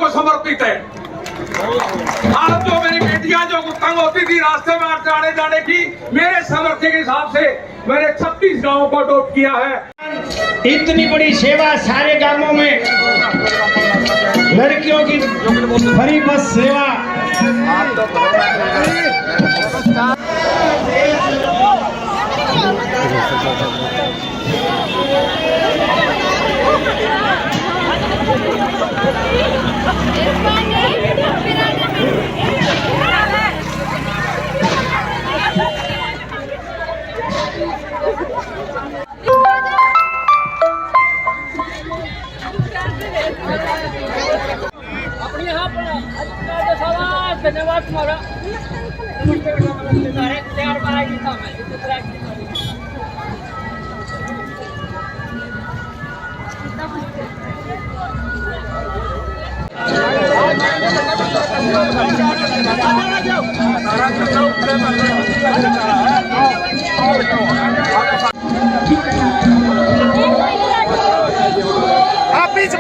को समर्पित है। आज जो मेरी बेटियां जो तंग होती थी रास्ते में आने जाने की, मेरे सामर्थ्य के हिसाब से मैंने 36 गांवों को अडॉप्ट किया है। इतनी बड़ी सेवा सारे गांवों में, लड़कियों की फ्री बस सेवा। धन्यवाद तुम्हारा।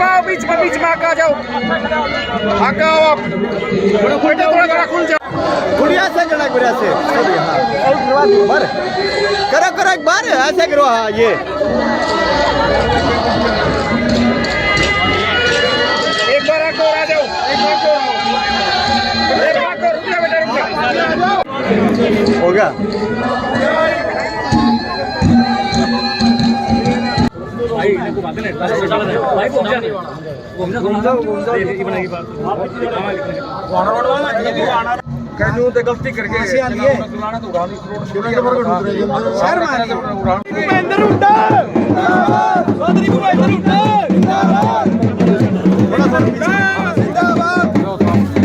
आप बीच में आगे जाओ, आगे आओ आप। थोड़ा खुल जाओ। गुड़िया से जड़ा गुड़िया से बर करो एक बार ऐसे करो। हाँ ये एक बार आगे और आ जाओ, एक बार रुक जा बेटा, रुक जा। हो गया। गलती करके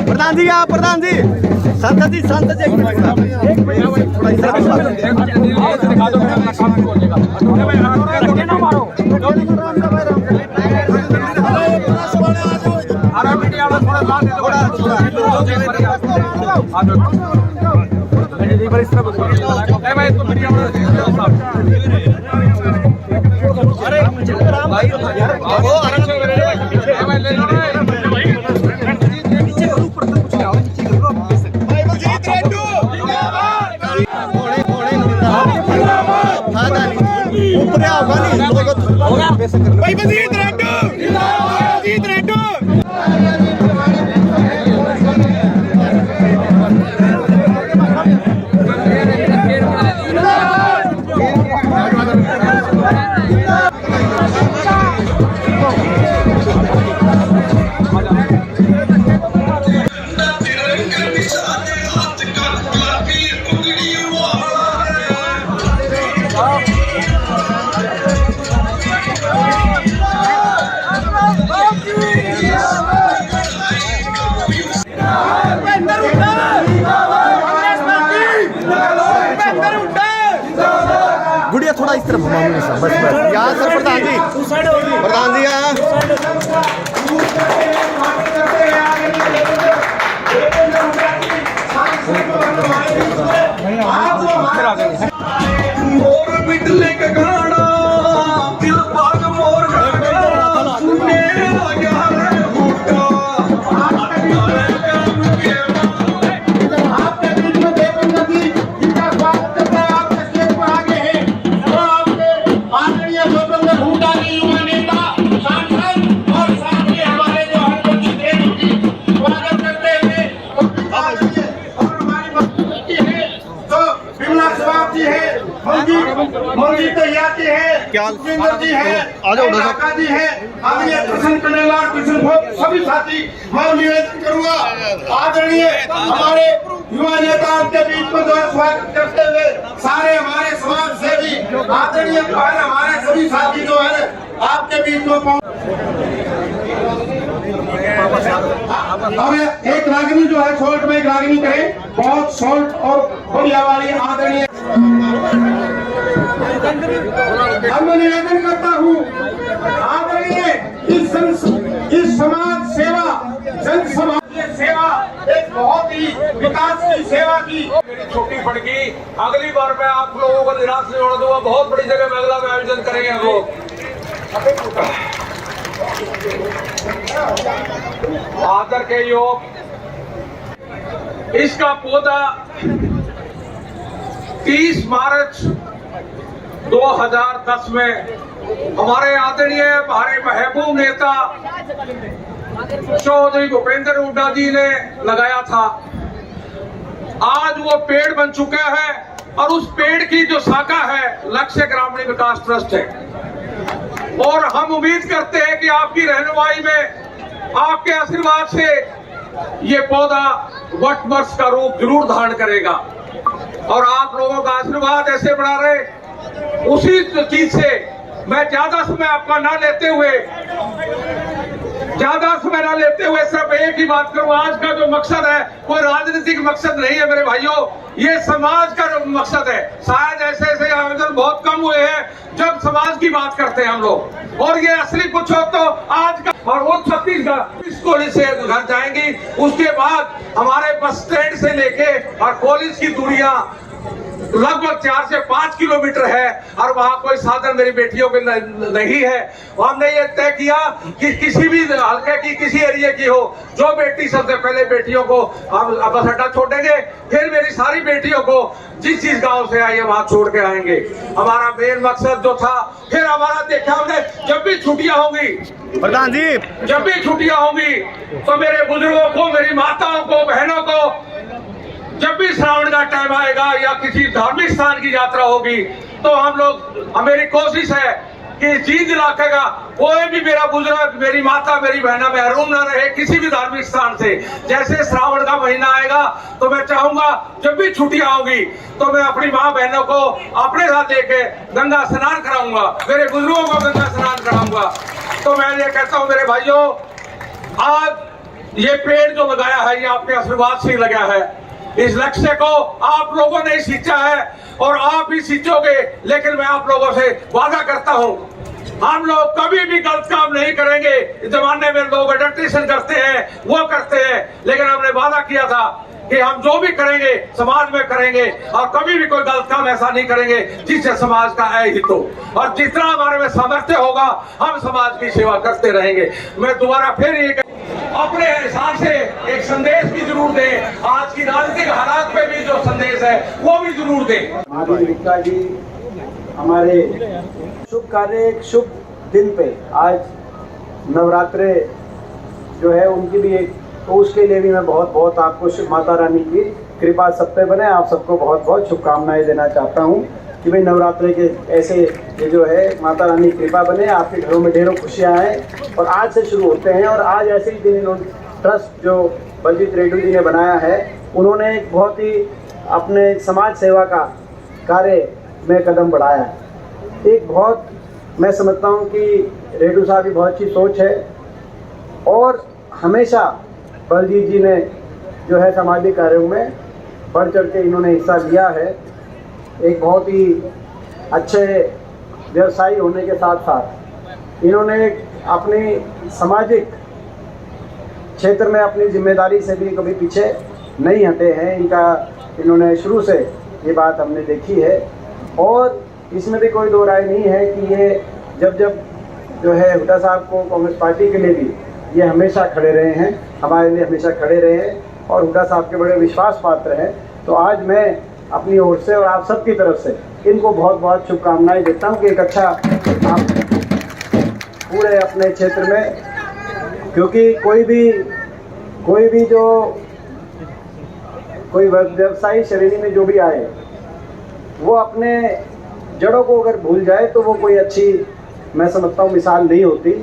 प्रधान जी, आप प्रधान जी, संत जी गुड़िया थोड़ा इस तरफ घुमाओगे सर, बस यहाँ सर। प्रधान जी यहाँ मोदी तैयार जी है, सुरेंद्र जी है, काका जी है, आदरणीय कृष्ण कन्हैया कृष्ण भोग सभी साथी। मैं निवेदन करूंगा आदरणीय हमारे युवा नेताओं के बीच में जो स्वागत करते हुए सारे हमारे समाज सेवी आदरणीय हमारे सभी साथी जो है आपके बीच में अब एक रागिनी जो है शॉर्ट में एक रागिनी करें, बहुत शॉर्ट और बढ़िया वाली आदरणीय। अब मैं निवेदन करता हूँ आदरणीय इस समाज सेवा जन समाज सेवा एक बहुत ही विकास की सेवा की छोटी पड़ गई। अगली बार मैं आप लोगों को निराश नहीं होने दूंगा। बहुत बड़ी जगह मेला में आयोजन करेंगे हम लोग। आदर के योग इसका पौधा 30 मार्च 2010 में हमारे आदरणीय हमारे महबूब नेता चौधरी भूपेंद्र हुड्डा जी ने लगाया था। आज वो पेड़ बन चुका है और उस पेड़ की जो शाखा है लक्ष्य ग्रामीण विकास ट्रस्ट है। और हम उम्मीद करते हैं कि आपकी रहनुमाई में, आपके आशीर्वाद से ये पौधा वट वर्ष का रूप जरूर धारण करेगा। और आप लोगों का आशीर्वाद ऐसे बना रहे, उसी चीज से मैं ज्यादा समय आपका ना लेते हुए सिर्फ एक ही बात करूं। आज का जो मकसद है कोई राजनीतिक मकसद नहीं है मेरे भाइयों, ये समाज का मकसद है। शायद ऐसे आयोजन बहुत कम हुए हैं जब समाज की बात करते हैं हम लोग, और ये असली कुछ हो तो आज का। और वो छत्तीसगढ़ इस कॉलेज से घर जाएंगी, उसके बाद हमारे बस स्टैंड से लेके और कॉलेज की दूरियां लगभग 4 से 5 किलोमीटर है, और वहां कोई साधन मेरी बेटियों के नहीं है। हमने ये तय किया कि किसी भी हल्के की, किसी एरिया की हो, जो बेटी सबसे पहले बेटियों को हम बस अड्डा छोड़ेंगे, फिर मेरी सारी बेटियों को जिस गांव से आई है वहां छोड़ के आएंगे। हमारा मेन मकसद जो था, फिर हमारा देखा हमने, जब भी छुट्टियां होंगी प्रधान जी, जब भी छुट्टियां होंगी तो मेरे बुजुर्गों को, मेरी माताओं को, बहनों को, जब भी श्रावण का टाइम आएगा या किसी धार्मिक स्थान की यात्रा होगी तो हम लोग, मेरी कोशिश है कि जीत इलाके का कोई भी मेरा बुजुर्ग, मेरी माता, मेरी बहना महरूम ना रहे किसी भी धार्मिक स्थान से। जैसे श्रावण का महीना आएगा तो मैं चाहूंगा जब भी छुट्टियां होगी तो मैं अपनी माँ बहनों को अपने साथ लेके गंगा स्नान कराऊंगा, मेरे बुजुर्गों को गंगा स्नान कराऊंगा। तो मैं ये कहता हूँ मेरे भाइयों, आज ये पेड़ जो लगाया है ये आपके आशीर्वाद से ही लगा है। इस लक्ष्य को आप लोगों ने सींचा है और आप ही सींचोगे, लेकिन मैं आप लोगों से वादा करता हूं, हम लोग कभी भी गलत काम नहीं करेंगे। इस जमाने में लोग एडल्ट्रेशन करते हैं, वो करते हैं, लेकिन हमने वादा किया था कि हम जो भी करेंगे समाज में करेंगे और कभी भी कोई गलत काम ऐसा नहीं करेंगे जिससे समाज का हित हो। और जितना हमारे में सामर्थ्य होगा हम समाज की सेवा करते रहेंगे। मैं दोबारा फिर ये अपने हिसाब से एक संदेश भी जरूर दें, आज की राजनीतिक हालात पे भी जो संदेश है वो भी जरूर दें। माधवी गुप्ता जी हमारे शुभ कार्य, एक शुभ दिन पे आज नवरात्रे जो है उनकी भी एक, तो उसके लिए भी मैं बहुत बहुत आपको माता रानी की कृपा सब पे बने। आप सबको बहुत बहुत शुभकामनाएं देना चाहता हूँ कि भाई नवरात्रे के ऐसे ये जो है माता रानी की कृपा बने, आपके घरों में ढेरों खुशियाँ आए। और आज से शुरू होते हैं, और आज ऐसे ही दिन इन्होंने ट्रस्ट जो बलजीत रेड्डी जी ने बनाया है, उन्होंने एक बहुत ही अपने समाज सेवा का कार्य में कदम बढ़ाया है। एक बहुत, मैं समझता हूँ कि रेड्डी साहब की बहुत अच्छी सोच है, और हमेशा बलजीत जी ने जो है सामाजिक कार्यों में बढ़ चढ़ के इन्होंने हिस्सा लिया है। एक बहुत ही अच्छे व्यवसायी होने के साथ साथ इन्होंने अपनी सामाजिक क्षेत्र में अपनी जिम्मेदारी से भी कभी पीछे नहीं हटे हैं। इन्होंने शुरू से ये बात हमने देखी है, और इसमें भी कोई दो राय नहीं है कि ये जब जो है हुड्डा साहब को कांग्रेस पार्टी के लिए भी ये हमेशा खड़े रहे हैं, हमारे लिए हमेशा खड़े रहे हैं और हुड्डा साहब के बड़े विश्वास पात्र हैं। तो आज मैं अपनी ओर से और आप सबकी तरफ से इनको बहुत बहुत शुभकामनाएं देता हूं कि एक अच्छा आप पूरे अपने क्षेत्र में, क्योंकि कोई भी जो कोई व्यवसायी श्रेणी में जो भी आए वो अपने जड़ों को अगर भूल जाए तो वो कोई अच्छी, मैं समझता हूँ, मिसाल नहीं होती।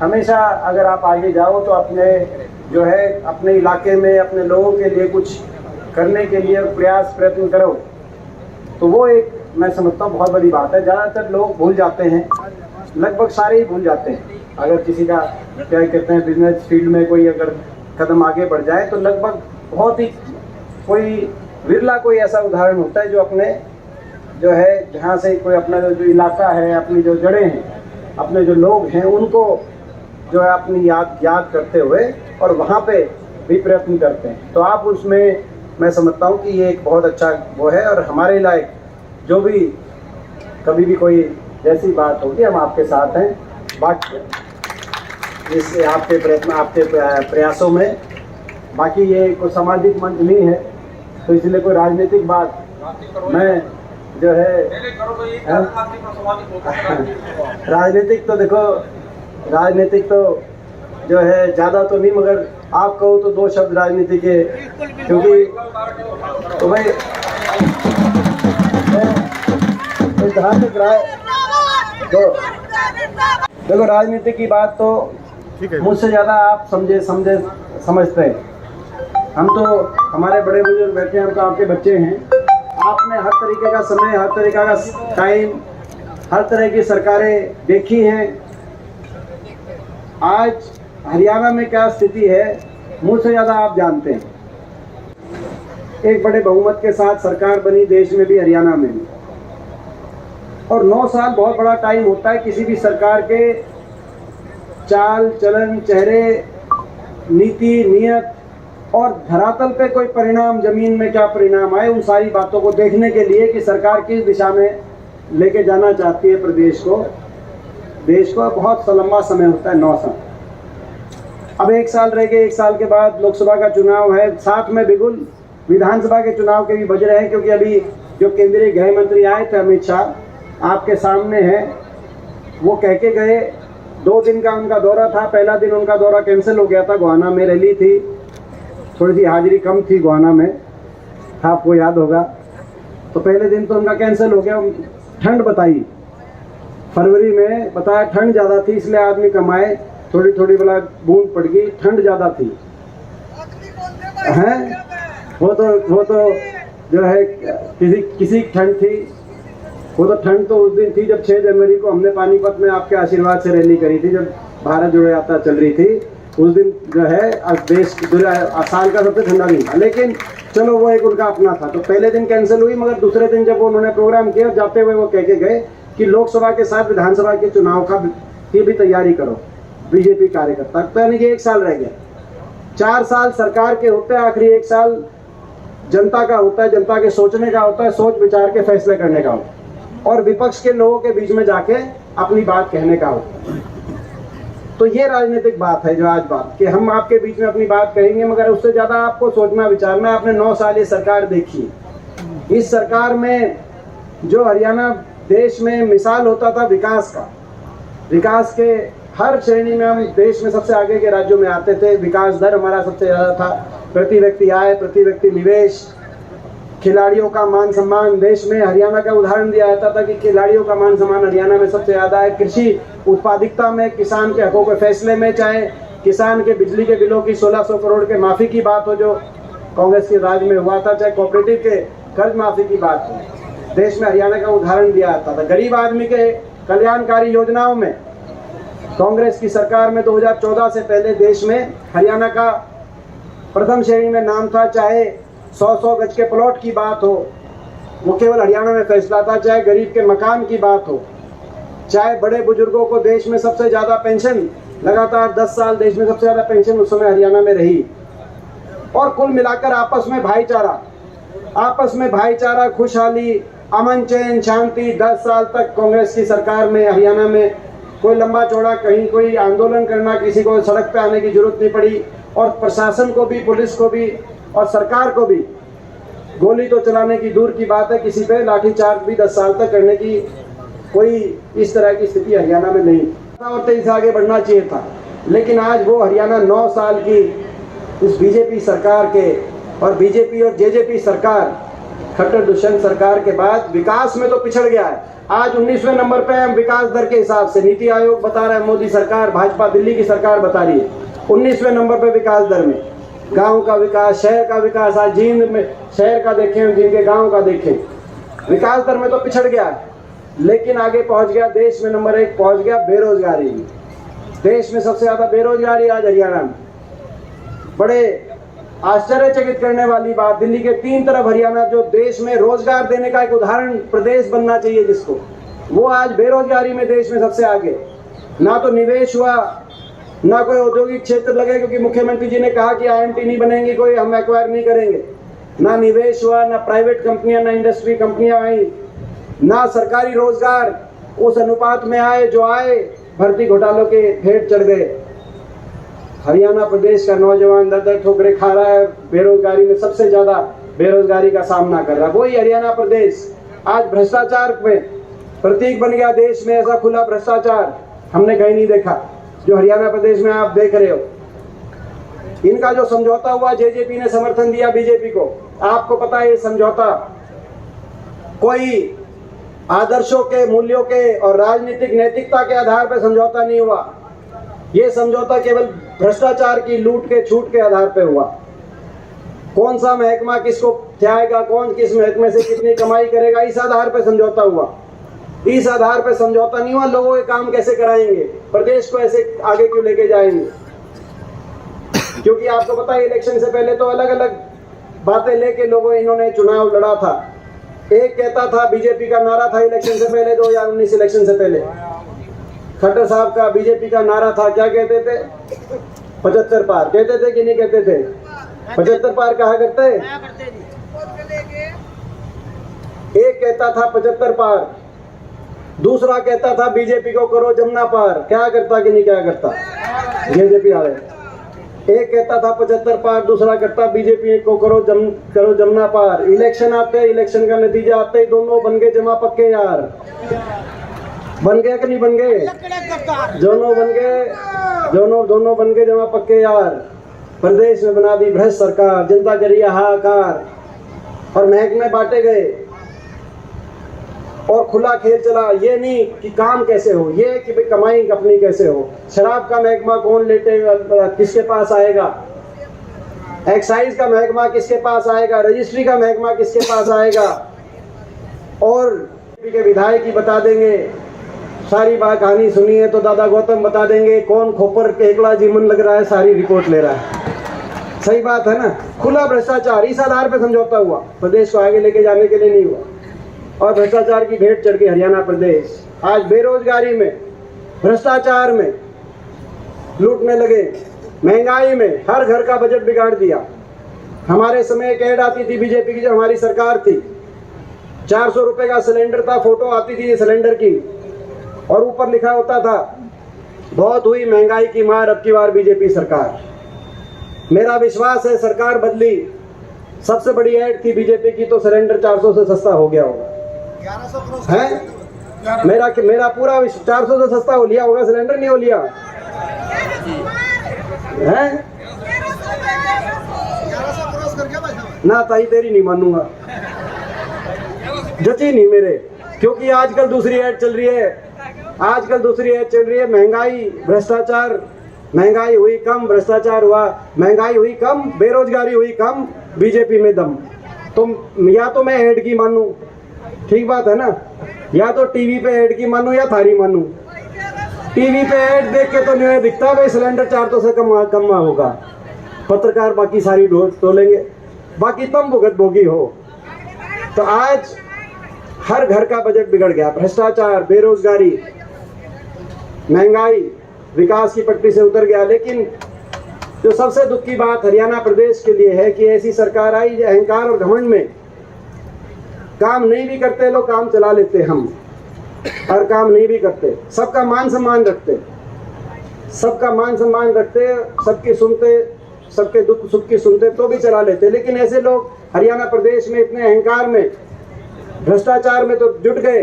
हमेशा अगर आप आगे जाओ तो अपने जो है अपने इलाके में अपने लोगों के लिए कुछ करने के लिए प्रयत्न करो, तो वो एक, मैं समझता हूँ, बहुत बड़ी बात है। ज़्यादातर लोग भूल जाते हैं, लगभग सारे ही भूल जाते हैं। अगर किसी का क्या कहते हैं बिजनेस फील्ड में कोई अगर कदम आगे बढ़ जाए तो लगभग बहुत ही कोई विरला कोई ऐसा उदाहरण होता है जो अपने जो है जहाँ से कोई अपना जो इलाका है, अपनी जो जड़ें हैं, अपने जो लोग हैं, उनको जो है अपनी याद करते हुए और वहाँ पे भी प्रयत्न करते हैं। तो आप उसमें, मैं समझता हूँ कि ये एक बहुत अच्छा वो है, और हमारे लायक जो भी कभी भी कोई जैसी बात होगी हम आपके साथ हैं। बात इस आपके प्रयत्न, आपके प्रयासों में। बाकी ये कोई सामाजिक मंच नहीं है, तो इसलिए कोई राजनीतिक बात मैं जो है राजनीतिक तो देखो, राजनीतिक तो जो है ज़्यादा तो नहीं, मगर आप कहो तो 2 शब्द राजनीति के, क्योंकि तो भाई जहाँ तक देखो राजनीति की बात तो मुझसे ज़्यादा आप समझते हैं। हम तो, हमारे बड़े बुजुर्ग बैठे हैं, हम तो आपके बच्चे हैं। आपने हर तरीके का समय, हर तरीके का टाइम, हर तरह की सरकारें देखी हैं। आज हरियाणा में क्या स्थिति है मुझसे ज़्यादा आप जानते हैं। एक बड़े बहुमत के साथ सरकार बनी देश में भी, हरियाणा में भी, और 9 साल बहुत बड़ा टाइम होता है किसी भी सरकार के चाल चलन, चेहरे, नीति, नियत और धरातल पे कोई परिणाम, जमीन में क्या परिणाम आए, उन सारी बातों को देखने के लिए कि सरकार किस दिशा में लेके जाना चाहती है प्रदेश को, देश को। बहुत लंबा समय होता है, 9 साल। अब 1 साल रह गए, 1 साल के बाद लोकसभा का चुनाव है, साथ में बिल्कुल विधानसभा के चुनाव के भी बज रहे हैं, क्योंकि अभी जो केंद्रीय गृह मंत्री आए थे अमित शाह, आपके सामने है, वो कह के गए। 2 दिन का उनका दौरा था। पहला दिन उनका दौरा कैंसिल हो गया था, गोहाना में रैली थी, थोड़ी सी हाजिरी कम थी गोहाना में, आपको याद होगा। तो पहले दिन तो उनका कैंसिल हो गया। ठंड बताई, फरवरी में बताया ठंड ज़्यादा थी, इसलिए आदमी कम आए, थोड़ी थोड़ी बला बूंद पड़ गई, ठंड ज़्यादा थी हैं। वो तो जो है किसी ठंड थी, वो तो ठंड तो उस दिन थी जब 6 जनवरी को हमने पानीपत में आपके आशीर्वाद से रैली करी थी, जब भारत जोड़ो यात्रा चल रही थी। उस दिन जो है देश साल का सबसे ठंडा दिन था, लेकिन चलो वो एक उनका अपना था। तो पहले दिन कैंसिल हुई, मगर दूसरे दिन जब उन्होंने प्रोग्राम किया, जाते हुए वो कह के गए कि लोकसभा के साथ विधानसभा के चुनाव की भी तैयारी करो बीजेपी कार्यकर्ता। तो यानी कि 1 साल रह गया। 4 साल सरकार के होते हैं, आखिरी 1 साल जनता का होता है, जनता के सोचने का होता है, सोच विचार के फैसले करने का होता है, और विपक्ष के लोगों के बीच में जाके अपनी बात कहने का होता है। तो ये राजनीतिक बात है जो आज बात कि हम आपके बीच में अपनी बात कहेंगे, मगर उससे ज़्यादा आपको सोचना विचारना। आपने 9 साल ये सरकार देखी, इस सरकार में जो हरियाणा देश में मिसाल होता था विकास का, विकास के हर श्रेणी में हम देश में सबसे आगे के राज्यों में आते थे। विकास दर हमारा सबसे ज़्यादा था, प्रति व्यक्ति आय, प्रति व्यक्ति निवेश, खिलाड़ियों का मान सम्मान। देश में हरियाणा का उदाहरण दिया जाता था कि खिलाड़ियों का मान सम्मान हरियाणा में सबसे ज़्यादा है। कृषि उत्पादकता में, किसान के हकों के फैसले में, चाहे किसान के बिजली के बिलों की 1600 करोड़ के माफ़ी की बात हो जो कांग्रेस के राज में हुआ था, चाहे कोऑपरेटिव के कर्ज माफ़ी की बात हो, देश में हरियाणा का उदाहरण दिया जाता था। गरीब आदमी के कल्याणकारी योजनाओं में कांग्रेस की सरकार में 2014 से पहले देश में हरियाणा का प्रथम श्रेणी में नाम था। चाहे 100-100 गज के प्लॉट की बात हो, वो केवल हरियाणा में फैसला था। चाहे गरीब के मकान की बात हो, चाहे बड़े बुजुर्गों को देश में सबसे ज़्यादा पेंशन, लगातार 10 साल देश में सबसे ज़्यादा पेंशन उस समय हरियाणा में रही। और कुल मिलाकर आपस में भाईचारा, खुशहाली, अमन चैन, शांति। 10 साल तक कांग्रेस की सरकार में हरियाणा में कोई लंबा चौड़ा कहीं कोई आंदोलन करना, किसी को सड़क पे आने की जरूरत नहीं पड़ी। और प्रशासन को भी, पुलिस को भी और सरकार को भी गोली तो चलाने की दूर की बात है, किसी पे लाठीचार्ज भी 10 साल तक करने की कोई इस तरह की स्थिति हरियाणा में नहीं। और 23 आगे बढ़ना चाहिए था, लेकिन आज वो हरियाणा 9 साल की इस बीजेपी सरकार के, और बीजेपी और जेजेपी सरकार, खट्टर दुष्यंत सरकार के बाद विकास में तो पिछड़ गया है। आज 19वें नंबर पे हम विकास दर के हिसाब से, नीति आयोग बता रहा है, मोदी सरकार, भाजपा दिल्ली की सरकार बता रही है 19वें नंबर पे विकास दर में। गांव का विकास, शहर का विकास, आज जींद में शहर का देखें, जींद के गांव का देखें, विकास दर में तो पिछड़ गया है, लेकिन आगे पहुंच गया। देश में नंबर 1 पहुंच गया बेरोजगारी में। देश में सबसे ज्यादा बेरोजगारी आज हरियाणा में। बड़े आश्चर्यचकित करने वाली बात, दिल्ली के 3 तरफ हरियाणा, जो देश में रोजगार देने का एक उदाहरण प्रदेश बनना चाहिए जिसको, वो आज बेरोजगारी में देश में सबसे आगे। ना तो निवेश हुआ, ना कोई औद्योगिक क्षेत्र लगे, क्योंकि मुख्यमंत्री जी ने कहा कि IMT नहीं बनेंगी कोई, हम एक्वायर नहीं करेंगे। ना निवेश हुआ, ना प्राइवेट कंपनियां, ना इंडस्ट्री कंपनियां आई, ना सरकारी रोजगार उस अनुपात में आए जो आए, भर्ती घोटालों के हेठ चढ़ गए। हरियाणा प्रदेश का नौजवान दर ठोकरे खा रहा है, बेरोजगारी में सबसे ज्यादा बेरोजगारी का सामना कर रहा है, वही हरियाणा प्रदेश आज भ्रष्टाचार में प्रतीक बन गया। देश में ऐसा खुला भ्रष्टाचार हमने कहीं नहीं देखा जो हरियाणा प्रदेश में आप देख रहे हो। इनका जो समझौता हुआ, जेजेपी ने समर्थन दिया बीजेपी को, आपको पता है ये समझौता कोई आदर्शों के, मूल्यों के और राजनीतिक नैतिकता के आधार पर समझौता नहीं हुआ। ये समझौता केवल भ्रष्टाचार की लूट के छूट के आधार पर हुआ। कौन सा महकमा किसको जाएगा, कौन किस महकमे से कितनी कमाई करेगा, इस आधार पर समझौता हुआ। इस आधार पर समझौता नहीं हुआ लोगों के काम कैसे कराएंगे, प्रदेश को ऐसे आगे क्यों लेके जाएंगे। क्योंकि आपको पता है इलेक्शन से पहले तो अलग अलग बातें लेके लोगों इन्होंने चुनाव लड़ा था। एक कहता था, बीजेपी का नारा था इलेक्शन से पहले, 2019 इलेक्शन से पहले खट्टर साहब का बीजेपी का नारा था, क्या कहते थे, 75 पार कहते थे कि नहीं कहते थे? 75 पार कहा करते। एक कहता था 75 पार, दूसरा कहता था बीजेपी को करो जमुना पार, क्या करता कि नहीं क्या करता बीजेपी वाले। एक कहता था 75 पार, दूसरा कहता बीजेपी को करो जमुना पार। इलेक्शन आते, इलेक्शन का नतीजा आते ही दोनों बन गए जमा पक्के यार। बन गए कि नहीं बन गए? दोनों बन गए, दोनों बन गए जमा पक्के यार। प्रदेश में बना दी भ्रष्ट सरकार, जनता करी हाहाकार और महकमे बांटे गए और खुला खेल चला। ये नहीं कि काम कैसे हो, ये कि भाई कमाई अपनी कैसे हो। शराब का महकमा कौन लेटे, किसके पास आएगा, एक्साइज का महकमा किसके पास आएगा, रजिस्ट्री का महकमा किसके पास आएगा। और के विधायक ही बता देंगे, सारी बात कहानी सुनी है तो दादा गौतम बता देंगे कौन खोपर केकड़ा जीवन लग रहा है, सारी रिपोर्ट ले रहा है। सही बात है ना, खुला भ्रष्टाचार, इस आधार पर समझौता हुआ, प्रदेश को आगे लेके जाने के लिए नहीं हुआ। और भ्रष्टाचार की भेंट चढ़ गई हरियाणा प्रदेश। आज बेरोजगारी में, भ्रष्टाचार में लूटने लगे, महंगाई में, हर घर का बजट बिगाड़ दिया। हमारे समय एक ऐड आती थी बीजेपी की, जब हमारी सरकार थी, 400 रुपए का सिलेंडर था, फोटो आती थी सिलेंडर की और ऊपर लिखा होता था बहुत हुई महंगाई की मार अब की बार बीजेपी सरकार। मेरा विश्वास है सरकार बदली, सबसे बड़ी ऐड थी बीजेपी की, तो सिलेंडर 400 से सस्ता हो गया होगा है। मेरा पूरा 400 से सस्ता हो लिया होगा सिलेंडर, नहीं हो लिया है ना? ताई तेरी नहीं मानूंगा, जची नहीं मेरे, क्योंकि आजकल दूसरी ऐड चल रही है, आजकल दूसरी ऐड चल रही है। महंगाई, भ्रष्टाचार, महंगाई हुई कम, भ्रष्टाचार हुआ, महंगाई हुई कम, बेरोजगारी हुई कम, बीजेपी में दम। तो या तो मैं ऐड की मानूं, ठीक बात है ना, या तो टीवी पे ऐड की मानूं या थारी मानूं। टीवी पे ऐड देख के तो नहीं दिखता भाई सिलेंडर 400 से कम होगा, पत्रकार बाकी सारी तोलेंगे, बाकी तुम भुगत भोगी हो। तो आज हर घर का बजट बिगड़ गया, भ्रष्टाचार, बेरोजगारी, महंगाई, विकास की पटरी से उतर गया। लेकिन जो सबसे दुख की बात हरियाणा प्रदेश के लिए है कि ऐसी सरकार आई जो अहंकार और घमंड में काम नहीं भी करते लोग, काम चला लेते हम, और काम नहीं भी करते, सबका मान सम्मान रखते, सबका मान सम्मान रखते, सबके सुनते, सबके दुख सुख की सुनते तो भी चला लेते। लेकिन ऐसे लोग हरियाणा प्रदेश में इतने अहंकार में, भ्रष्टाचार में तो जुट गए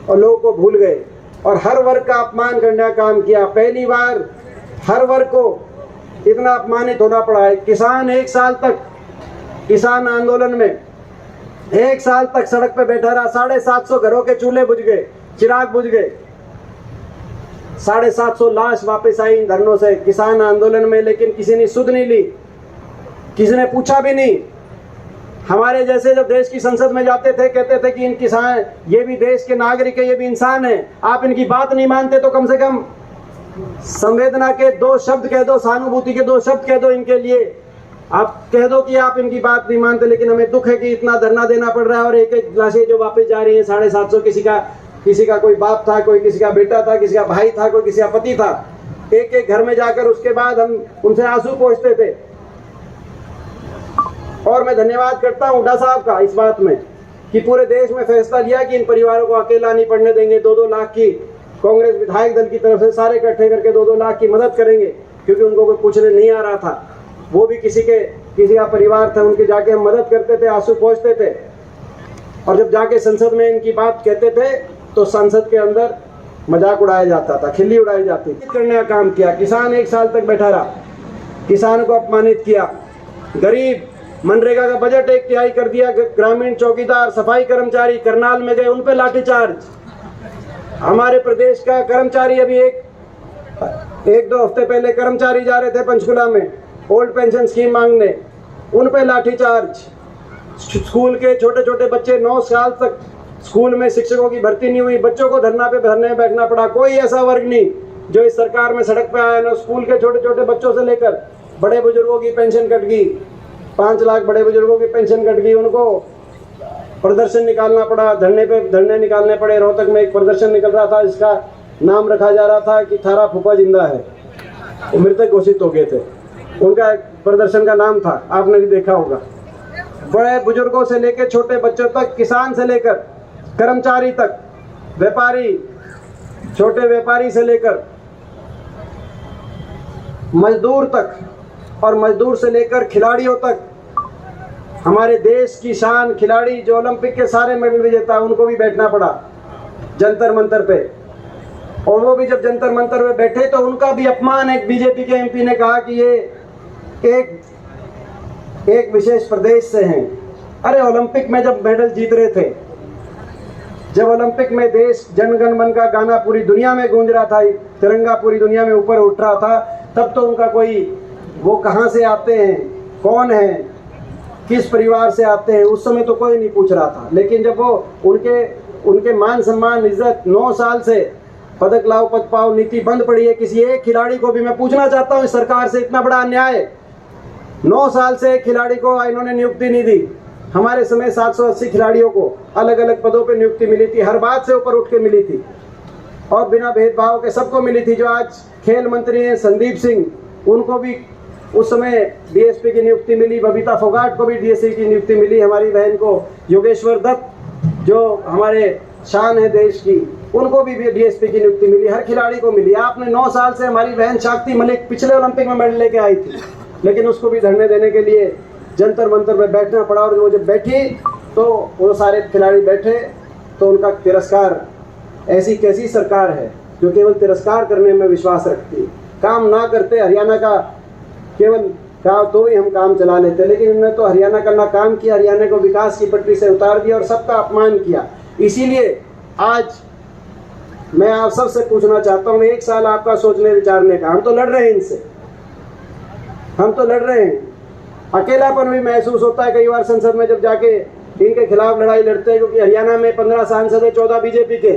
और लोगों को भूल गए और हर वर्ग का अपमान करने का काम किया। पहली बार हर वर्ग को इतना अपमानित होना पड़ा है। किसान एक साल तक, किसान आंदोलन में 1 साल तक सड़क पे बैठा रहा, 750 घरों के चूल्हे बुझ गए, चिराग बुझ गए, 750 लाश वापस आई इन धरनों से किसान आंदोलन में। लेकिन किसी ने सुध नहीं ली, किसी ने पूछा भी नहीं। हमारे जैसे जब देश की संसद में जाते थे कहते थे कि इन किसान, ये भी देश के नागरिक है, ये भी इंसान है, आप इनकी बात नहीं मानते तो कम से कम संवेदना के 2 शब्द कह दो, सहानुभूति के 2 शब्द कह दो इनके लिए। आप कह दो कि आप इनकी बात नहीं मानते, लेकिन हमें दुख है कि इतना धरना देना पड़ रहा है। और एक लाशें जो वापस जा रही है 750, किसी का कोई बाप था, कोई किसी का बेटा था, किसी का भाई था, कोई किसी का पति था। एक घर में जाकर उसके बाद हम उनसे आंसू पोंछते थे। और मैं धन्यवाद करता हूं हुड्डा साहब का इस बात में कि पूरे देश में फैसला लिया कि इन परिवारों को अकेला नहीं पड़ने देंगे। 2-2 लाख की कांग्रेस विधायक दल की तरफ से सारे इकट्ठे करके 2-2 लाख की मदद करेंगे, क्योंकि उनको कोई पूछने नहीं आ रहा था। वो भी किसी का परिवार था, उनके जाके हम मदद करते थे, आंसू पोंछते थे। और जब जाके संसद में इनकी बात कहते थे तो संसद के अंदर मजाक उड़ाया जाता था, खिल्ली उड़ाई जाती थी। करने का काम किया, किसान 1 साल तक बैठा रहा, किसानों को अपमानित किया, गरीब मनरेगा का बजट 1/3 कर दिया, ग्रामीण चौकीदार, सफाई कर्मचारी करनाल में गए, उन पे लाठीचार्ज। हमारे प्रदेश का कर्मचारी अभी एक दो हफ्ते पहले कर्मचारी जा रहे थे पंचकुला में ओल्ड पेंशन स्कीम मांगने, उन पे लाठीचार्ज। स्कूल के छोटे छोटे बच्चे 9 साल तक स्कूल में शिक्षकों की भर्ती नहीं हुई, बच्चों को धरने में बैठना पड़ा। कोई ऐसा वर्ग नहीं जो इस सरकार में सड़क पे आया ना। स्कूल के छोटे छोटे बच्चों से लेकर बड़े बुजुर्गों की पेंशन कट गई, 5 लाख बड़े बुजुर्गों की पेंशन कट गई, उनको प्रदर्शन निकालना पड़ा, धरने निकालने पड़े। रोहतक में एक प्रदर्शन निकल रहा था, इसका नाम रखा जा रहा था कि थारा फूफा जिंदा है, वो मृतक घोषित हो गए थे। उनका प्रदर्शन का नाम था, आपने भी देखा होगा। बड़े बुजुर्गों से लेकर छोटे बच्चों तक, किसान से लेकर कर्मचारी तक, व्यापारी, छोटे व्यापारी से लेकर मजदूर तक, और मजदूर से लेकर खिलाड़ियों तक, हमारे देश की शान खिलाड़ी जो ओलंपिक के सारे मेडल विजेता, उनको भी बैठना पड़ा जंतर मंतर पे। और वो भी जब जंतर मंतर पे बैठे तो उनका भी अपमान एक बीजेपी के एमपी ने कहा कि ये एक विशेष प्रदेश से हैं। अरे ओलंपिक में जब मेडल जीत रहे थे, जब ओलंपिक में देश जन गण मन का गाना पूरी दुनिया में गूंज रहा था, तिरंगा पूरी दुनिया में ऊपर उठ रहा था, तब तो उनका कोई, वो कहाँ से आते हैं, कौन है, किस परिवार से आते हैं, उस समय तो कोई नहीं पूछ रहा था। लेकिन जब वो उनके मान सम्मान इज्जत 9 साल से पदक लाओ पद पाओ नीति बंद पड़ी है। किसी एक खिलाड़ी को भी मैं पूछना चाहता हूँ, इस सरकार से इतना बड़ा अन्याय, 9 साल से एक खिलाड़ी को इन्होंने नियुक्ति नहीं दी। हमारे समय 780 खिलाड़ियों को अलग अलग पदों पे नियुक्ति मिली थी, हर बात से ऊपर उठ के मिली थी, और बिना भेदभाव के सबको मिली थी। जो आज खेल मंत्री हैं संदीप सिंह, उनको भी उस समय डीएसपी की नियुक्ति मिली, बबीता फोगाट को भी डीएसपी की नियुक्ति मिली, हमारी बहन को योगेश्वर दत्त जो हमारे शान है देश की, उनको भी डीएसपी की नियुक्ति मिली, हर खिलाड़ी को मिली। आपने 9 साल से, हमारी बहन शाक्ति मलिक पिछले ओलंपिक में मेडल लेके आई थी, लेकिन उसको भी धरने देने के लिए जंतर मंतर में बैठना पड़ा। और वो जब बैठी तो वो सारे खिलाड़ी बैठे तो उनका तिरस्कार। ऐसी कैसी सरकार है जो केवल तिरस्कार करने में विश्वास रखती है, काम ना करते। हरियाणा का केवल कहा तो ही हम काम चला लेते, लेकिन इन्होंने तो हरियाणा का ना काम किया, हरियाणा को विकास की पटरी से उतार दिया और सबका अपमान किया। इसीलिए आज मैं आप सबसे पूछना चाहता हूँ, 1 साल आपका सोचने विचारने का। हम तो लड़ रहे हैं इनसे, हम तो लड़ रहे हैं। अकेलापन भी महसूस होता है कई बार संसद में जब जाके इनके खिलाफ लड़ाई लड़ते हैं, क्योंकि हरियाणा में 15 सांसद है, 14 बीजेपी के,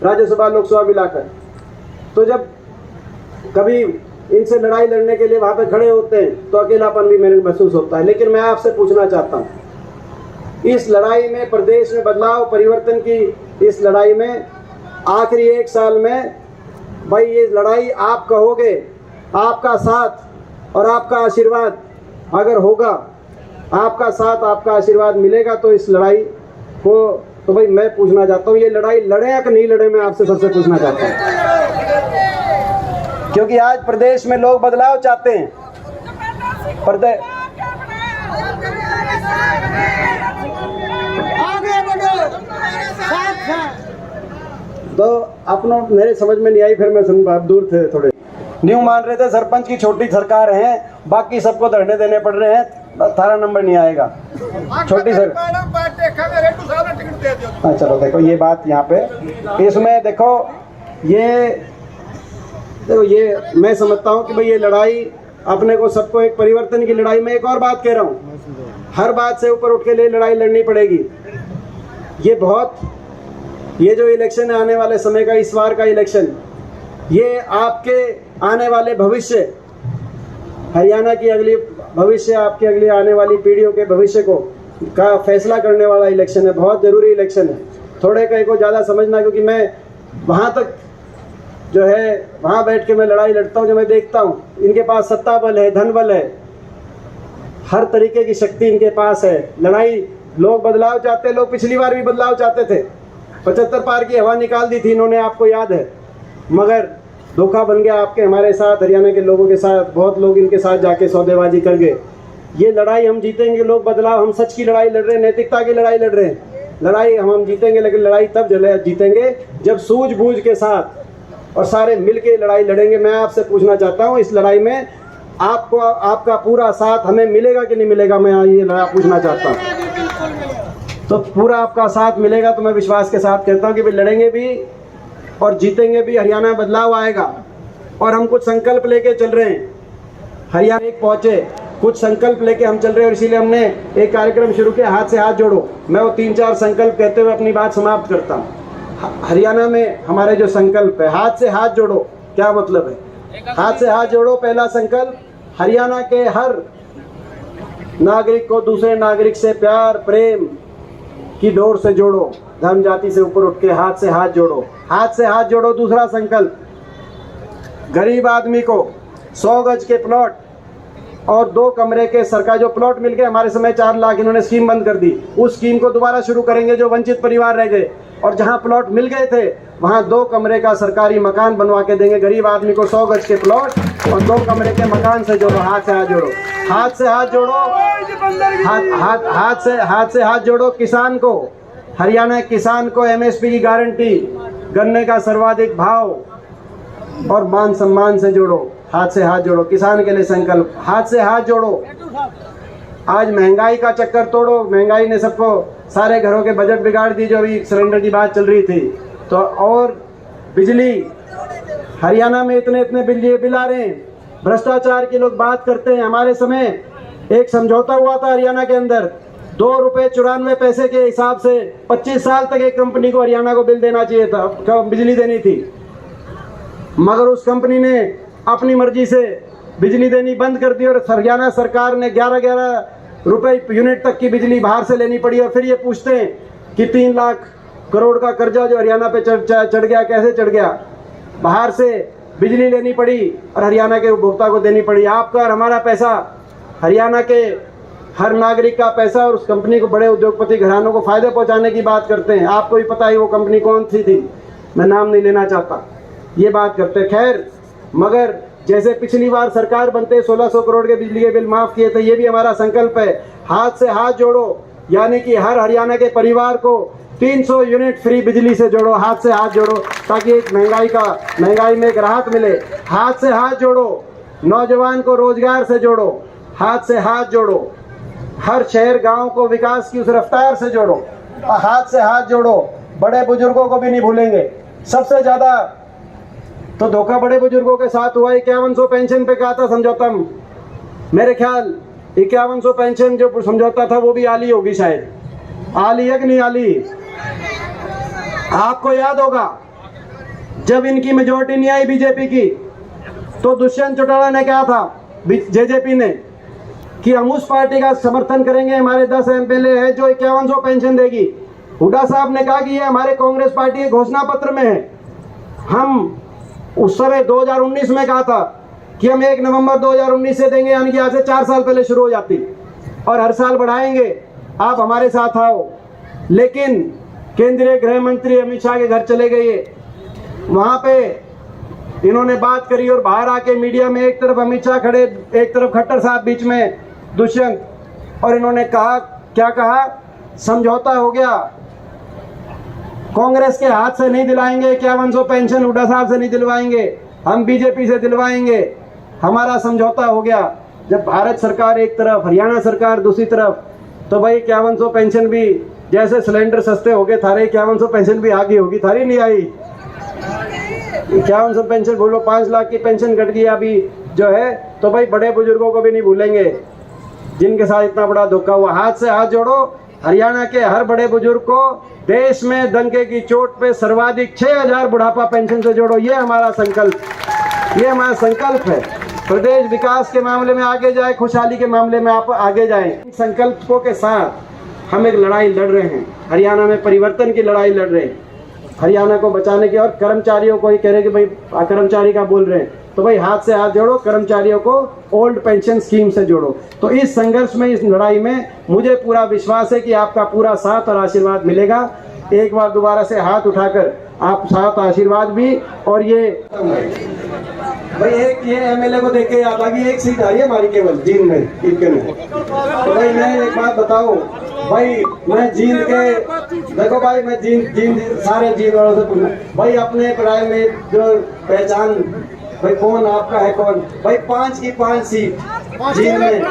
राज्यसभा लोकसभा मिलाकर। तो जब कभी इनसे लड़ाई लड़ने के लिए वहाँ पे खड़े होते हैं तो अकेलापन भी मेरे महसूस होता है। लेकिन मैं आपसे पूछना चाहता हूँ, इस लड़ाई में, प्रदेश में बदलाव परिवर्तन की इस लड़ाई में, आखिरी 1 साल में, भाई ये लड़ाई आप कहोगे, आपका साथ और आपका आशीर्वाद अगर होगा, आपका साथ आपका आशीर्वाद मिलेगा तो इस लड़ाई को, तो भाई मैं पूछना चाहता हूँ, ये लड़ाई लड़े या कि नहीं लड़े, मैं आपसे सबसे पूछना चाहता हूँ। क्योंकि आज प्रदेश में लोग बदलाव चाहते हैं। तो अपनों मेरे समझ में नहीं आई, फिर मैं सुन, आप दूर थे थोड़े, न्यू मान रहे थे सरपंच की छोटी सरकार है, बाकी सबको धरने देने पड़ रहे हैं, थारा नंबर नहीं आएगा, छोटी सर। हाँ चलो देखो ये बात यहाँ पे, इसमें देखो ये मैं समझता हूँ कि भाई ये लड़ाई अपने को, सबको एक परिवर्तन की लड़ाई में, एक और बात कह रहा हूँ, हर बात से ऊपर उठ के लिए लड़ाई लड़नी पड़ेगी। ये जो इलेक्शन है आने वाले समय का, इस बार का इलेक्शन, ये आपके आने वाले भविष्य, हरियाणा की अगली भविष्य, आपके अगली आने वाली पीढ़ियों के भविष्य को का फैसला करने वाला इलेक्शन है, बहुत ज़रूरी इलेक्शन है। थोड़े कहीं को ज़्यादा समझना, क्योंकि मैं वहाँ तक जो है, वहाँ बैठ के मैं लड़ाई लड़ता हूँ, जो मैं देखता हूँ इनके पास सत्ता बल है, धन बल है, हर तरीके की शक्ति इनके पास है। लड़ाई, लोग बदलाव चाहते, लोग पिछली बार भी बदलाव चाहते थे, 75 पार की हवा निकाल दी थी इन्होंने, आपको याद है। मगर धोखा बन गया आपके हमारे साथ, हरियाणा के लोगों के साथ। बहुत लोग इनके साथ जाके सौदेबाजी कर गए। ये लड़ाई हम जीतेंगे, लोग बदलाव, हम सच की लड़ाई लड़ रहे हैं, नैतिकता की लड़ाई लड़ रहे हैं। लड़ाई हम जीतेंगे, लेकिन लड़ाई तब जीतेंगे जब सूझबूझ के साथ और सारे मिल के लड़ाई लड़ेंगे। मैं आपसे पूछना चाहता हूँ, इस लड़ाई में आपको आपका पूरा साथ हमें मिलेगा कि नहीं मिलेगा? मैं ये पूछना चाहता हूँ। तो पूरा आपका साथ मिलेगा तो मैं विश्वास के साथ कहता हूँ कि भाई लड़ेंगे भी और जीतेंगे भी। हरियाणा में बदलाव आएगा और हम कुछ संकल्प लेके चल रहे हैं। हरियाणा एक पहुँचे, कुछ संकल्प लेके हम चल रहे हैं और इसीलिए हमने एक कार्यक्रम शुरू किया, हाथ से हाथ जोड़ो। मैं वो 3-4 संकल्प कहते हुए अपनी बात समाप्त करता हूँ। हरियाणा में हमारे जो संकल्प है, हाथ से हाथ जोड़ो, क्या मतलब है? हाथ से हाथ जोड़ो। पहला संकल्प, हरियाणा के हर नागरिक को दूसरे नागरिक से प्यार प्रेम की डोर से जोड़ो, धर्म जाति से ऊपर उठ के हाथ से हाथ जोड़ो, हाथ से हाथ जोड़ो। दूसरा संकल्प, गरीब आदमी को 100 गज के प्लॉट और 2 कमरे के सरकार जो प्लॉट मिल गए हमारे समय 4 लाख, इन्होंने स्कीम बंद कर दी। उस स्कीम को दोबारा शुरू करेंगे। जो वंचित परिवार रह गए और जहां प्लॉट मिल गए थे वहां 2 कमरे का सरकारी मकान बनवा के देंगे। गरीब आदमी को 100 गज के प्लॉट और 2 कमरे के मकान से जोड़ो, हाथ से हाथ जोड़ो, हाथ से हाथ जोड़ो, हाथ से हाथ जोड़ो। किसान को, हरियाणा किसान को MSP की गारंटी, गन्ने का सर्वाधिक भाव और मान सम्मान से जोड़ो, हाथ से हाथ जोड़ो। किसान के लिए संकल्प, हाथ से हाथ जोड़ो। आज महंगाई का चक्कर तोड़ो। महंगाई ने सबको, सारे घरों के बजट बिगाड़ दी। जो अभी सिलेंडर की बात चल रही थी तो, और बिजली, हरियाणा में इतने बिजली बिल आ रहे हैं। भ्रष्टाचार की लोग बात करते हैं। हमारे समय एक समझौता हुआ था हरियाणा के अंदर, 2 रुपये 94 पैसे के हिसाब से 25 साल तक एक कंपनी को हरियाणा को बिल देना चाहिए था, बिजली देनी थी। मगर उस कंपनी ने अपनी मर्जी से बिजली देनी बंद कर दी और हरियाणा सरकार ने 11-11 रुपए यूनिट तक की बिजली बाहर से लेनी पड़ी। और फिर ये पूछते हैं कि 3 लाख करोड़ का कर्जा जो हरियाणा पे चढ़ गया, कैसे चढ़ गया? बाहर से बिजली लेनी पड़ी और हरियाणा के उपभोक्ता को देनी पड़ी। आपका और हमारा पैसा, हरियाणा के हर नागरिक का पैसा, और उस कंपनी को, बड़े उद्योगपति घरानों को फायदे पहुंचाने की बात करते हैं। आपको भी पता है वो कंपनी कौन सी थी, मैं नाम नहीं लेना चाहता। ये बात करते हैं। खैर, मगर जैसे पिछली बार सरकार बनते 1600 करोड़ के बिजली के बिल माफ किए थे, ये भी हमारा संकल्प है। हाथ से हाथ जोड़ो, यानी कि हर हरियाणा के परिवार को 300 यूनिट फ्री बिजली से जोड़ो, हाथ से हाथ जोड़ो, ताकि एक महंगाई में एक राहत मिले। हाथ से हाथ जोड़ो। नौजवान को रोजगार से जोड़ो, हाथ से हाथ जोड़ो। हर शहर गांव को विकास की उस रफ्तार से जोड़ो, हाथ से हाथ जोड़ो। बड़े बुजुर्गों को भी नहीं भूलेंगे। सबसे ज्यादा तो धोखा बड़े बुजुर्गों के साथ हुआ। 5100 पेंशन पे कहा था समझौता, मेरे ख्याल 5100 पेंशन जो समझौता था वो भी आली होगी, शायद आली है कि नहीं आली? आपको याद होगा जब इनकी मेजोरिटी नहीं आई बीजेपी की, तो दुष्यंत चौटाला ने कहा था जेजेपी ने कि हम उस पार्टी का समर्थन करेंगे, हमारे 10 MPLA है जो 5100 पेंशन देगी। हुड्डा साहब ने कहा कि ये हमारे कांग्रेस पार्टी के घोषणा पत्र में है। हम उस समय 2019 में कहा था कि हम 1 नवंबर 2019 से देंगे, यानी कि आज से 4 साल पहले शुरू हो जाती, और हर साल बढ़ाएंगे। आप हमारे साथ आओ। लेकिन केंद्रीय गृह मंत्री अमित शाह के घर चले गए, वहां पे इन्होंने बात करी और बाहर आके मीडिया में एक तरफ अमित शाह खड़े, एक तरफ खट्टर साहब, बीच में दुष्यंत, और इन्होंने कहा, क्या कहा? समझौता हो गया, कांग्रेस के हाथ से नहीं दिलाएंगे 5100 पेंशन, हुड्डा साहब से नहीं दिलवाएंगे, हम बीजेपी से दिलवाएंगे, हमारा समझौता हो गया। जब भारत सरकार एक तरफ, हरियाणा सरकार दूसरी तरफ, तो भाई 5100 पेंशन भी, जैसे सिलेंडर सस्ते हो गए थारे 5100 पेंशन भी आगे होगी, थारी नहीं आई। 5100 पेंशन बोलो, 5 लाख की पेंशन घट गई अभी जो है, तो भाई बड़े बुजुर्गों को भी नहीं भूलेंगे जिनके साथ इतना बड़ा धोखा हुआ। हाथ से हाथ जोड़ो। हरियाणा के हर बड़े बुजुर्ग को देश में दंगे की चोट पे सर्वाधिक 6000 बुढ़ापा पेंशन से जोड़ो। ये हमारा संकल्प, ये हमारा संकल्प है। प्रदेश विकास के मामले में आगे जाए, खुशहाली के मामले में आप आगे जाएं। संकल्पों के साथ हम एक लड़ाई लड़ रहे हैं, हरियाणा में परिवर्तन की लड़ाई लड़ रहे हैं, हरियाणा को बचाने की। और कर्मचारियों को ही कह रहे कि भाई कर्मचारी का बोल रहे हैं, तो भाई हाथ से हाथ जोड़ो, कर्मचारियों को ओल्ड पेंशन स्कीम से जोड़ो। तो इस संघर्ष में, इस लड़ाई में मुझे पूरा विश्वास है कि आपका पूरा साथ और आशीर्वाद मिलेगा। एक बार दोबारा से हाथ उठाकर आप साथ आशीर्वाद भी। और ये भाई एक ये एमएलए को देख के याद आ गई, एक सीट आ रही है हमारी केवल जींद में, इनके में। तो भाई मैं एक बात बताऊं भाई, मैं जींद के देखो भाई, मैं जींद सारे जींद वालों से पूछना भाई, अपने प्राय में जो पहचान भाई कौन आपका है कौन भाई, 5 की 5 सीट जींद में।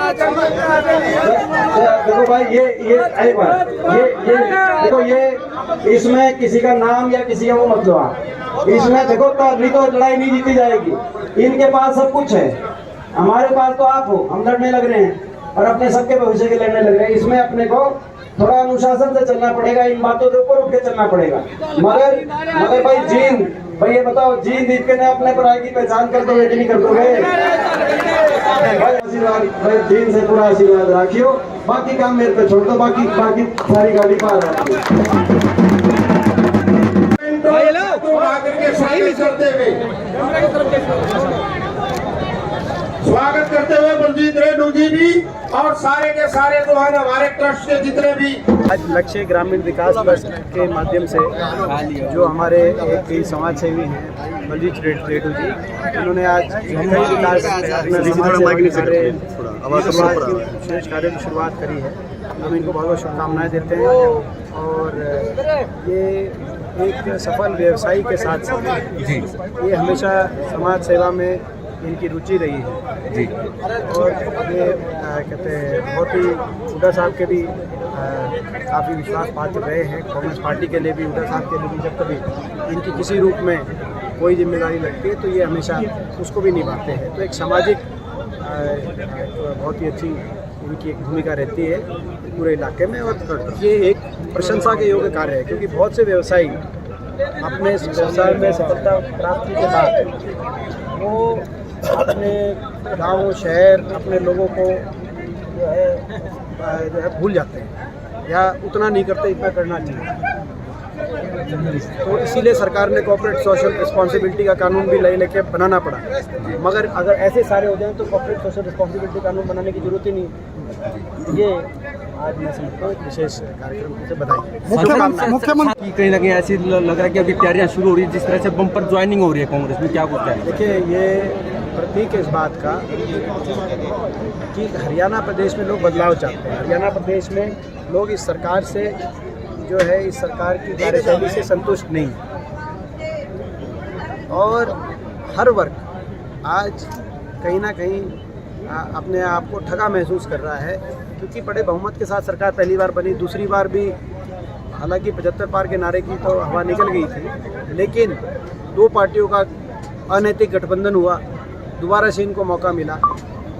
देखो भाई ये एक बार ये देखो, ये इसमें किसी का नाम या किसी का वो मत लो आप, इसमें देखो तो अभी तो लड़ाई नहीं जीती जाएगी। इनके पास सब कुछ है, हमारे पास तो आप हो, हम लड़ने लग रहे हैं और अपने सबके भविष्य के लड़ने लग रहे हैं। इसमें अपने को थोड़ा अनुशासन से चलना पड़ेगा, इन बातों के ऊपर उठ के चलना पड़ेगा। मगर भाई जींद भाई ये बताओ, जींद इनके ने अपने पराई की पहचान कर दोगे कि नहीं कर दोगे भाई? आशीर्वाद भाई जींद से पूरा आशीर्वाद राखियो, बाकी काम मेरे पे छोड़ दो, बाकी सारी गाड़ी पार रखियो। स्वागत करते हुए बलजीत रेणु जी भी और सारे के सारे जो है हमारे ट्रस्ट के जितने भी। आज लक्ष्य ग्रामीण विकास ट्रस्ट के माध्यम से जो हमारे एक समाज सेवी हैं बलजीत रेणु जी, उन्होंने आज कई विकास विशेष कार्य की शुरुआत करी है। हम इनको बहुत बहुत शुभकामनाएं देते हैं और ये एक सफल व्यवसायी के साथ साथ ये हमेशा समाज सेवा में इनकी रुचि रही है जी। और ये कहते हैं बहुत ही हुड्डा साहब के भी काफ़ी विश्वास पात्र रहे हैं। कांग्रेस पार्टी के लिए भी, हुड्डा साहब के लिए भी, जब कभी इनकी किसी रूप में कोई जिम्मेदारी लगती है तो ये हमेशा उसको भी निभाते हैं। तो एक सामाजिक बहुत ही अच्छी इनकी एक भूमिका रहती है पूरे इलाके में। और ये एक प्रशंसा के योग्य कार्य है, क्योंकि बहुत से व्यवसायी अपने इस व्यवसाय में सफलता प्राप्ति के बाद वो अपने गांव शहर अपने लोगों को जो है भूल जाते हैं या उतना नहीं करते इतना करना चाहिए। तो इसीलिए सरकार ने कॉर्पोरेट सोशल रिस्पॉन्सिबिलिटी का कानून भी लेके बनाना पड़ा। मगर अगर ऐसे सारे हो जाएं तो कॉर्पोरेट सोशल रिस्पॉन्सिबिलिटी कानून बनाने की जरूरत ही नहीं। ये आज मैं समझता हूँ विशेष कार्यक्रम से बधाई। मुख्यमंत्री कहीं ना कहीं ऐसी लग रहा है कि अभी तैयारियां शुरू हो रही है, जिस तरह से बम्पर ज्वाइनिंग हो रही है कांग्रेस में, क्या कुछ है? देखिए ये प्रतीक है इस बात का कि हरियाणा प्रदेश में लोग बदलाव चाहते हैं। हरियाणा प्रदेश में लोग इस सरकार से जो है, इस सरकार की कार्यशैली से संतुष्ट नहीं, और हर वर्ग आज कहीं ना कहीं अपने आप को ठगा महसूस कर रहा है, क्योंकि बड़े बहुमत के साथ सरकार पहली बार बनी, दूसरी बार भी हालांकि 75 पार के नारे की तो हवा निकल गई थी, लेकिन 2 पार्टियों का अनैतिक गठबंधन हुआ, दोबारा से इनको मौका मिला।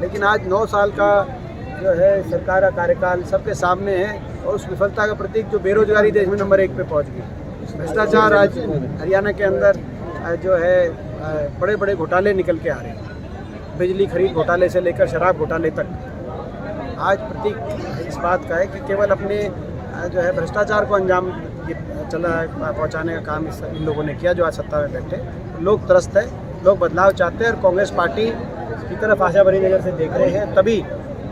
लेकिन आज 9 साल का जो है सरकार का कार्यकाल सबके सामने है, और उस विफलता का प्रतीक जो बेरोजगारी देश में नंबर 1 पे पहुंच गई, भ्रष्टाचार आज हरियाणा के अंदर जो है बड़े बड़े घोटाले निकल के आ रहे हैं, बिजली खरीद घोटाले से लेकर शराब घोटाले तक। आज प्रतीक इस बात का है कि केवल अपने जो है भ्रष्टाचार को अंजाम पहुंचाने का काम इन लोगों ने किया, जो आज सत्ता में बैठे। लोग त्रस्त है, लोग बदलाव चाहते हैं, और कांग्रेस पार्टी की तरफ आशा भरी नज़र से देख रहे हैं। तभी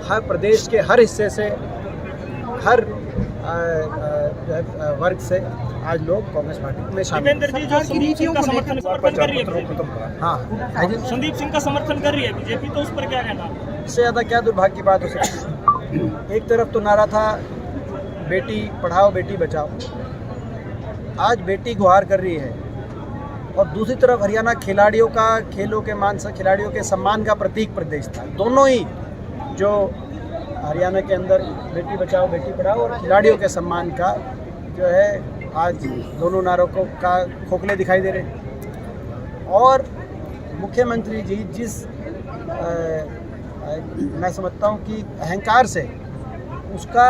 हर प्रदेश के हर हिस्से से, हर वर्ग से आज लोग कांग्रेस पार्टी में शामिल हैं। संदीप सिंह का समर्थन कर रही है। हाँ, संदीप सिंह का समर्थन कर रही है बीजेपी, तो उस पर क्या कहना? इससे ज़्यादा क्या दुर्भाग्य की बात हो सकती है? एक तरफ तो नारा था बेटी पढ़ाओ बेटी बचाओ, आज बेटी गुहार कर रही है, और दूसरी तरफ हरियाणा खिलाड़ियों का, खेलों के खिलाड़ियों के सम्मान का प्रतीक प्रदेश था। दोनों ही जो हरियाणा के अंदर बेटी बचाओ बेटी पढ़ाओ और खिलाड़ियों के सम्मान का जो है, आज दोनों नारों को का खोखले दिखाई दे रहे। और मुख्यमंत्री जी जिस मैं समझता हूँ कि अहंकार से उसका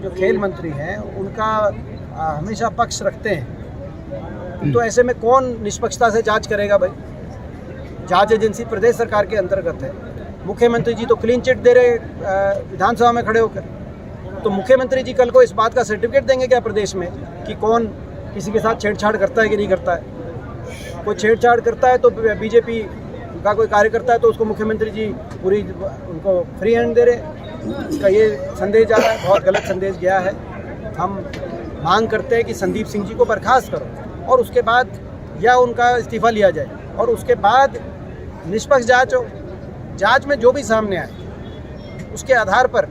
जो खेल मंत्री हैं उनका हमेशा पक्ष रखते हैं, तो ऐसे में कौन निष्पक्षता से जांच करेगा भाई? जांच एजेंसी प्रदेश सरकार के अंतर्गत है। मुख्यमंत्री जी तो क्लीन चिट दे रहे विधानसभा में खड़े होकर, तो मुख्यमंत्री जी कल को इस बात का सर्टिफिकेट देंगे क्या प्रदेश में कि कौन किसी के साथ छेड़छाड़ करता है कि नहीं करता है? कोई छेड़छाड़ करता है तो बीजेपी का कोई कार्यकर्ता है तो उसको मुख्यमंत्री जी पूरी उनको फ्री हैंड दे रहे। इसका ये संदेश जा रहा है, बहुत गलत संदेश गया है। हम मांग करते हैं कि संदीप सिंह जी को बर्खास्त करो और उसके बाद या उनका इस्तीफा लिया जाए और उसके बाद निष्पक्ष जांच हो, जांच में जो भी सामने आए उसके आधार पर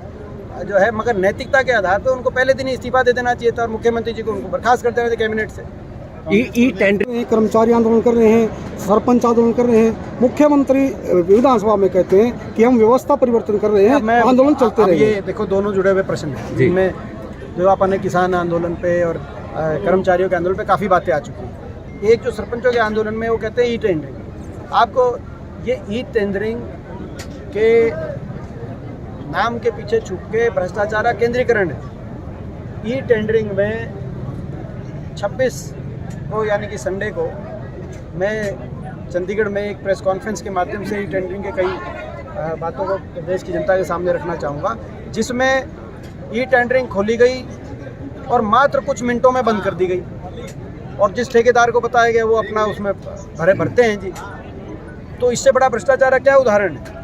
जो है, मगर नैतिकता के आधार पर उनको पहले दिन ही इस्तीफा दे देना चाहिए था और मुख्यमंत्री जी को उनको बर्खास्त कर देना चाहिए कैबिनेट से। ई टेंडरिंग कर्मचारी आंदोलन कर रहे हैं, सरपंच आंदोलन कर रहे हैं, मुख्यमंत्री विधानसभा में कहते हैं कि हम व्यवस्था परिवर्तन कर रहे हैं, आंदोलन चलते रहे। ये देखो दोनों जुड़े हुए प्रश्न हैं जिनमें जो अपन ने किसान आंदोलन पे और कर्मचारियों के आंदोलन पे काफ़ी बातें आ चुकी हैं। एक जो सरपंचों के आंदोलन में वो कहते हैं ई टेंडरिंग। आपको ये ई टेंडरिंग के नाम के पीछे छुप के भ्रष्टाचार का केंद्रीकरण है। ई टेंडरिंग में 26 को यानी कि संडे को मैं चंडीगढ़ में एक प्रेस कॉन्फ्रेंस के माध्यम से ई टेंडरिंग के कई बातों को देश की जनता के सामने रखना चाहूँगा, जिसमें ई टेंडरिंग खोली गई और मात्र कुछ मिनटों में बंद कर दी गई और जिस ठेकेदार को बताया गया वो अपना उसमें भरते हैं जी। तो इससे बड़ा भ्रष्टाचार का क्या उदाहरण है?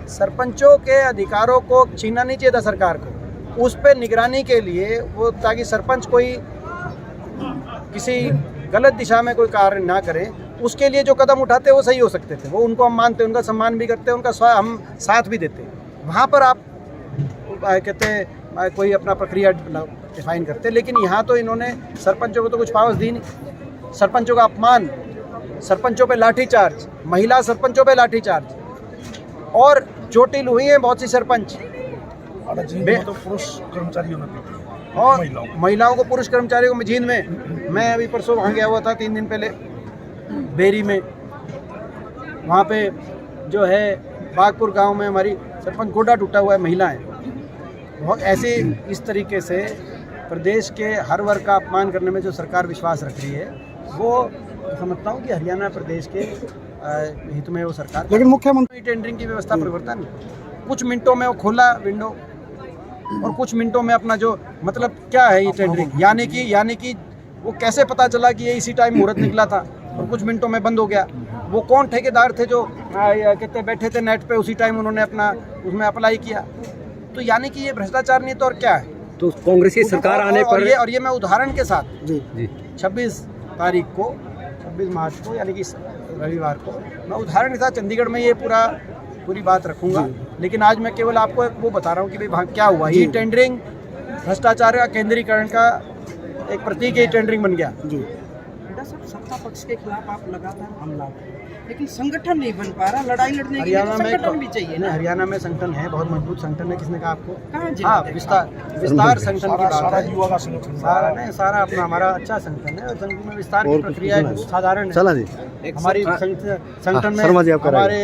सरपंचों के अधिकारों को छीनना नहीं चाहिए था सरकार को, उस पर निगरानी के लिए वो, ताकि सरपंच कोई किसी गलत दिशा में कोई कार्य ना करें, उसके लिए जो कदम उठाते वो सही हो सकते थे। वो उनको हम मानते, उनका सम्मान भी करते, उनका हम साथ भी देते। वहाँ पर आप कहते हैं कोई अपना प्रक्रिया डिफाइन करते, लेकिन यहाँ तो इन्होंने सरपंचों को तो कुछ पावर्स दी नहीं। सरपंचों का अपमान, सरपंचों पे लाठीचार्ज, महिला सरपंचों पे लाठीचार्ज और चोटिल हुई हैं बहुत सी सरपंच। तो पुरुष कर्मचारियों ने और महिलाओं को, पुरुष कर्मचारियों को जींद में, मैं अभी परसों वहाँ गया हुआ था 3 दिन पहले बेरी में, वहाँ पे जो है बागपुर गांव में हमारी सरपंच गोडा टूटा हुआ है, महिलाएं। बहुत ऐसे इस तरीके से प्रदेश के हर वर्ग का अपमान करने में जो सरकार विश्वास रख रही है, वो समझता हूँ कि हरियाणा प्रदेश के हित में वो सरकार। लेकिन मुख्यमंत्री टेंडरिंग की व्यवस्था परिवर्तन, कुछ मिनटों में वो खोला विंडो और कुछ मिनटों में अपना जो, मतलब क्या है ये टेंडरिंग? यानी कि वो कैसे पता चला कि ये इसी टाइम मुहूर्त निकला था और कुछ मिनटों में बंद हो गया? वो कौन ठेकेदार थे जो कहते बैठे थे नेट पे, उसी टाइम उन्होंने अपना उसमें अप्लाई किया? तो यानी कि ये भ्रष्टाचार नहीं तो और क्या है? तो कांग्रेस की सरकार आने पर और ये मैं उदाहरण के साथ जी 26 तारीख को, 26 मार्च को यानी कि रविवार को, मैं उदाहरण के साथ चंडीगढ़ में ये पूरी बात रखूंगा। लेकिन आज मैं केवल आपको वो बता रहा हूँ कि भाई वहाँ क्या हुआ। ये टेंडरिंग भ्रष्टाचार का केंद्रीकरण का एक प्रतीक है, टेंडरिंग बन गया। बेटा साहब, सत्ता पक्ष के खिलाफ आप लगातार हमला कर रहे हैं, लेकिन संगठन नहीं बन पा रहा। लड़ाई लड़ने के लिए संगठन भी चाहिए ना। हरियाणा में संगठन है, बहुत मजबूत संगठन है। किसने कहा आपको? हाँ, विस्तार संगठन की बात है। सारा अपना हमारा अच्छा संगठन है और संगठन में विस्तार की प्रक्रिया साधारण है। हमारी संगठन में हमारे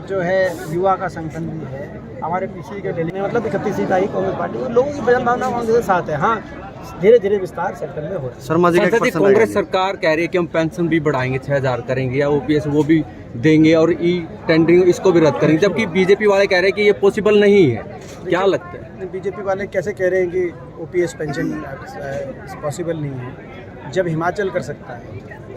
जो है युवा का संगठन भी है, हमारे पीछे के दिल्ली में मतलब 31 सीट आई कांग्रेस पार्टी, और लोगों की वजन भावना कांग्रेस के साथ है। हाँ, धीरे धीरे विस्तार सेक्टर में हो रहा है। कांग्रेस सरकार कह रही है कि हम पेंशन भी बढ़ाएंगे, 6000 करेंगे, या ओपीएस वो भी देंगे और ई टेंडरिंग इसको भी रद्द करेंगे, जबकि बीजेपी वाले कह रहे हैं कि ये पॉसिबल नहीं है। क्या लगता है? बीजेपी वाले कैसे कह रहे हैं कि ओपीएस पेंशन पॉसिबल नहीं है, जब हिमाचल कर सकता है,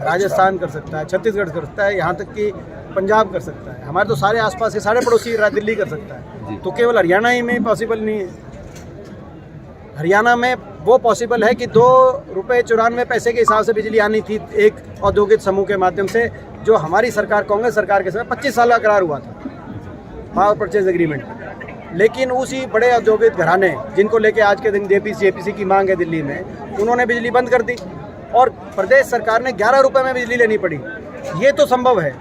राजस्थान कर सकता है, छत्तीसगढ़ कर सकता है, यहाँ तक कि पंजाब कर सकता है, हमारे तो सारे आसपास के सारे पड़ोसी दिल्ली कर सकता है, तो केवल हरियाणा ही में पॉसिबल नहीं है। हरियाणा में वो पॉसिबल है कि 2 रुपये 94 पैसे के हिसाब से बिजली आनी थी एक औद्योगिक समूह के माध्यम से, जो हमारी सरकार, कांग्रेस सरकार के समय 25 साल का करार हुआ था पावर परचेज एग्रीमेंट। लेकिन उसी बड़े औद्योगिक घराने जिनको लेके आज के दिन जेपीसी की मांग है दिल्ली में, उन्होंने बिजली बंद कर दी और प्रदेश सरकार ने 11 रुपये में बिजली लेनी पड़ी। ये तो संभव है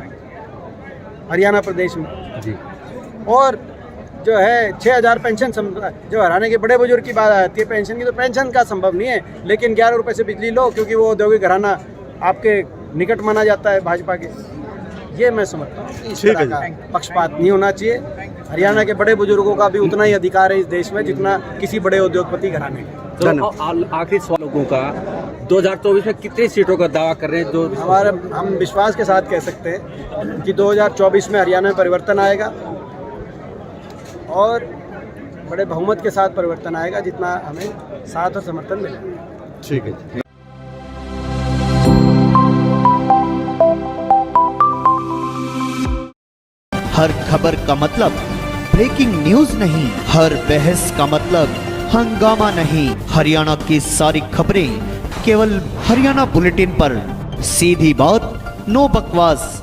हरियाणा प्रदेश में जी। और जो है 6000 पेंशन, जो हरियाणा के बड़े बुजुर्ग की बात आती है पेंशन की, तो पेंशन का संभव नहीं है, लेकिन 11 रुपये से बिजली लो क्योंकि वो औद्योगिक घराना आपके निकट माना जाता है भाजपा के। ये मैं समझता हूँ कि इस तरह का पक्षपात नहीं होना चाहिए। हरियाणा के बड़े बुजुर्गों का भी उतना ही अधिकार है इस देश में जितना किसी बड़े उद्योगपति घराने का। तो आखिरी सवाल लोगों का, 2024 में कितनी सीटों का दावा कर रहे हैं? जो हम विश्वास के साथ कह सकते हैं कि 2024 में हरियाणा में परिवर्तन आएगा और बड़े बहुमत के साथ परिवर्तन आएगा, जितना हमें साथ और समर्थन मिलेगा। ठीक है। हर खबर का मतलब ब्रेकिंग न्यूज नहीं, हर बहस का मतलब हंगामा नहीं, हरियाणा की सारी खबरें केवल हरियाणा बुलेटिन पर। सीधी बात, नो बकवास।